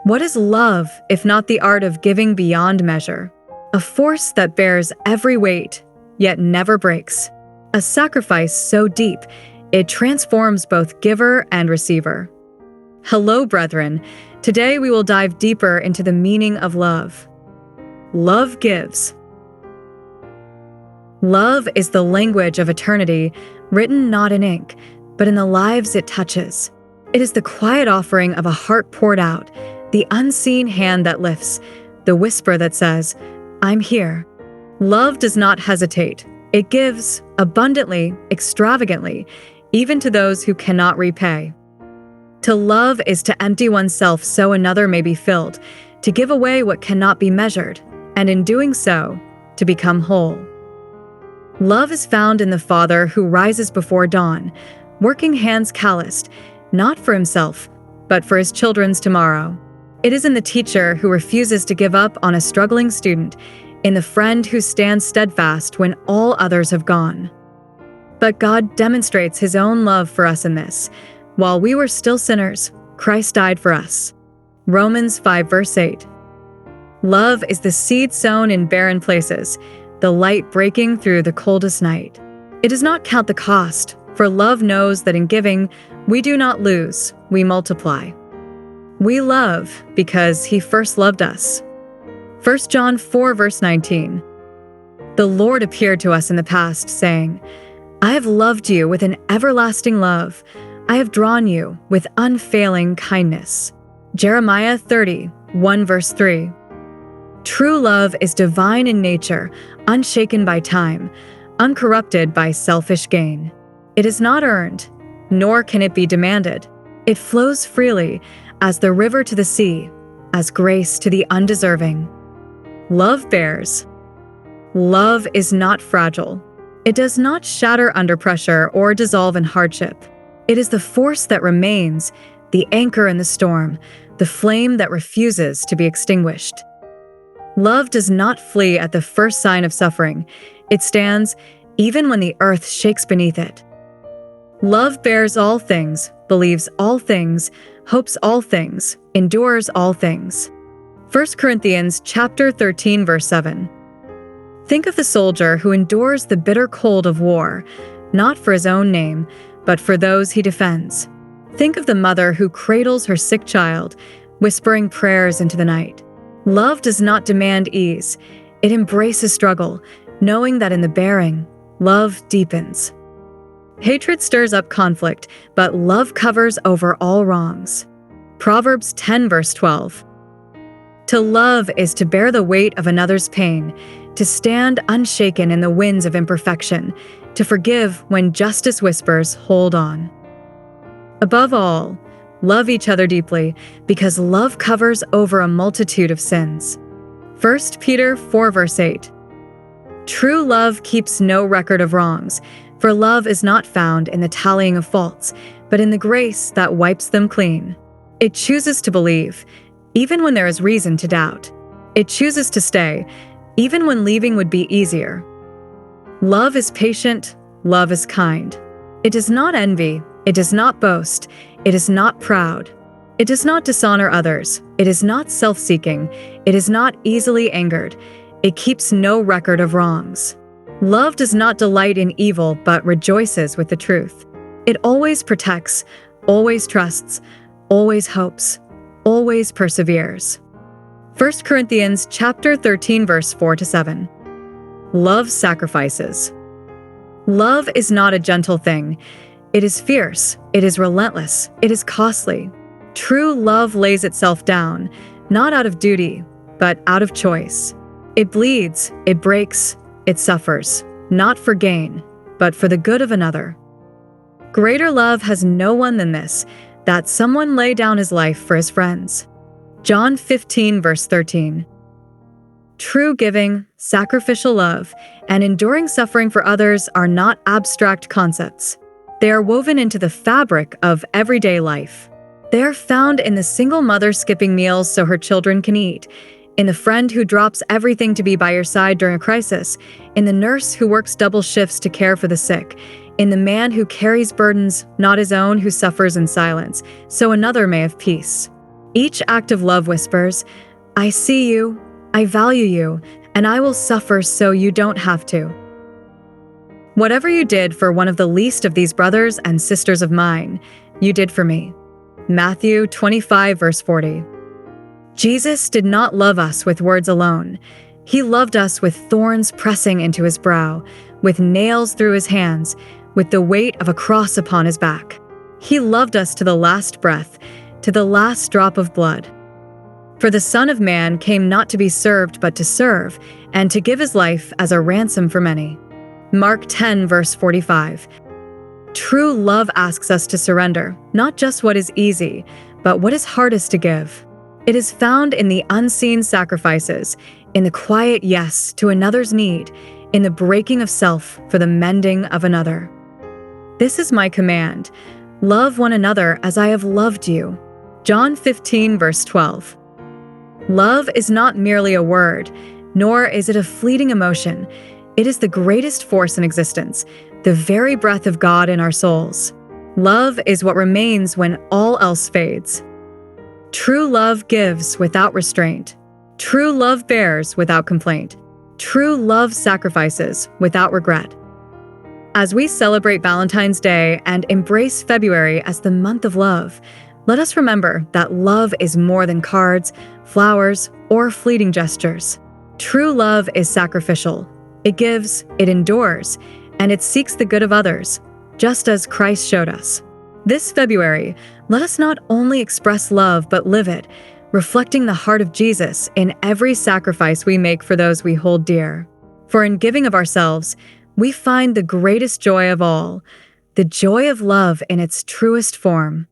What is love if not the art of giving beyond measure? A force that bears every weight, yet never breaks. A sacrifice so deep, it transforms both giver and receiver. Hello, brethren. Today we will dive deeper into the meaning of love. Love gives. Love is the language of eternity, written not in ink, but in the lives it touches. It is the quiet offering of a heart poured out, the unseen hand that lifts, the whisper that says, "I'm here." Love does not hesitate. It gives abundantly, extravagantly, even to those who cannot repay. To love is to empty oneself so another may be filled, to give away what cannot be measured, and in doing so, to become whole. Love is found in the Father who rises before dawn, working hands calloused, not for himself, but for his children's tomorrow. It is in the teacher who refuses to give up on a struggling student, in the friend who stands steadfast when all others have gone. But God demonstrates his own love for us in this. While we were still sinners, Christ died for us. Romans 5 verse 8. Love is the seed sown in barren places, the light breaking through the coldest night. It does not count the cost, for love knows that in giving, we do not lose, we multiply. We love because he first loved us. 1 John 4 verse 19. The Lord appeared to us in the past, saying, "I have loved you with an everlasting love. I have drawn you with unfailing kindness." Jeremiah 30, 1 verse 3. True love is divine in nature, unshaken by time, uncorrupted by selfish gain. It is not earned, nor can it be demanded. It flows freely, as the river to the sea, as grace to the undeserving. Love bears. Love is not fragile. It does not shatter under pressure or dissolve in hardship. It is the force that remains, the anchor in the storm, the flame that refuses to be extinguished. Love does not flee at the first sign of suffering. It stands even when the earth shakes beneath it. Love bears all things, believes all things, hopes all things, endures all things. 1 Corinthians chapter 13 verse 7. Think of the soldier who endures the bitter cold of war, not for his own name, but for those he defends. Think of the mother who cradles her sick child, whispering prayers into the night. Love does not demand ease. It embraces struggle, knowing that in the bearing, love deepens. Hatred stirs up conflict, but love covers over all wrongs. Proverbs 10 verse 12. To love is to bear the weight of another's pain, to stand unshaken in the winds of imperfection, to forgive when justice whispers, "Hold on." Above all, love each other deeply, because love covers over a multitude of sins. 1 Peter 4 verse 8. True love keeps no record of wrongs, for love is not found in the tallying of faults, but in the grace that wipes them clean. It chooses to believe, even when there is reason to doubt. It chooses to stay, even when leaving would be easier. Love is patient, love is kind. It does not envy, it does not boast, it is not proud. It does not dishonor others, it is not self-seeking, it is not easily angered, it keeps no record of wrongs. Love does not delight in evil, but rejoices with the truth. It always protects, always trusts, always hopes, always perseveres. 1 Corinthians chapter 13 verse 4-7. Love sacrifices. Love is not a gentle thing. It is fierce, it is relentless, it is costly. True love lays itself down, not out of duty, but out of choice. It bleeds, it breaks, it suffers, not for gain, but for the good of another. Greater love has no one than this, that someone lay down his life for his friends. John 15 verse 13. True giving, sacrificial love, and enduring suffering for others are not abstract concepts. They are woven into the fabric of everyday life. They are found in the single mother skipping meals so her children can eat, in the friend who drops everything to be by your side during a crisis, in the nurse who works double shifts to care for the sick, in the man who carries burdens not his own who suffers in silence, so another may have peace. Each act of love whispers, I see you, I value you, and I will suffer so you don't have to. Whatever you did for one of the least of these brothers and sisters of mine, you did for me. Matthew 25, verse 40. Jesus did not love us with words alone. He loved us with thorns pressing into his brow, with nails through his hands, with the weight of a cross upon his back. He loved us to the last breath, to the last drop of blood. For the Son of Man came not to be served but to serve, and to give his life as a ransom for many. Mark 10, verse 45. True love asks us to surrender, not just what is easy, but what is hardest to give. It is found in the unseen sacrifices, in the quiet yes to another's need, in the breaking of self for the mending of another. This is my command: love one another as I have loved you. John 15, verse 12. Love is not merely a word, nor is it a fleeting emotion. It is the greatest force in existence, the very breath of God in our souls. Love is what remains when all else fades. True love gives without restraint. True love bears without complaint. True love sacrifices without regret. As we celebrate Valentine's Day and embrace February as the month of love, let us remember that love is more than cards, flowers, or fleeting gestures. True love is sacrificial. It gives, it endures, and it seeks the good of others, just as Christ showed us. This February, let us not only express love but live it, reflecting the heart of Jesus in every sacrifice we make for those we hold dear. For in giving of ourselves, we find the greatest joy of all, the joy of love in its truest form.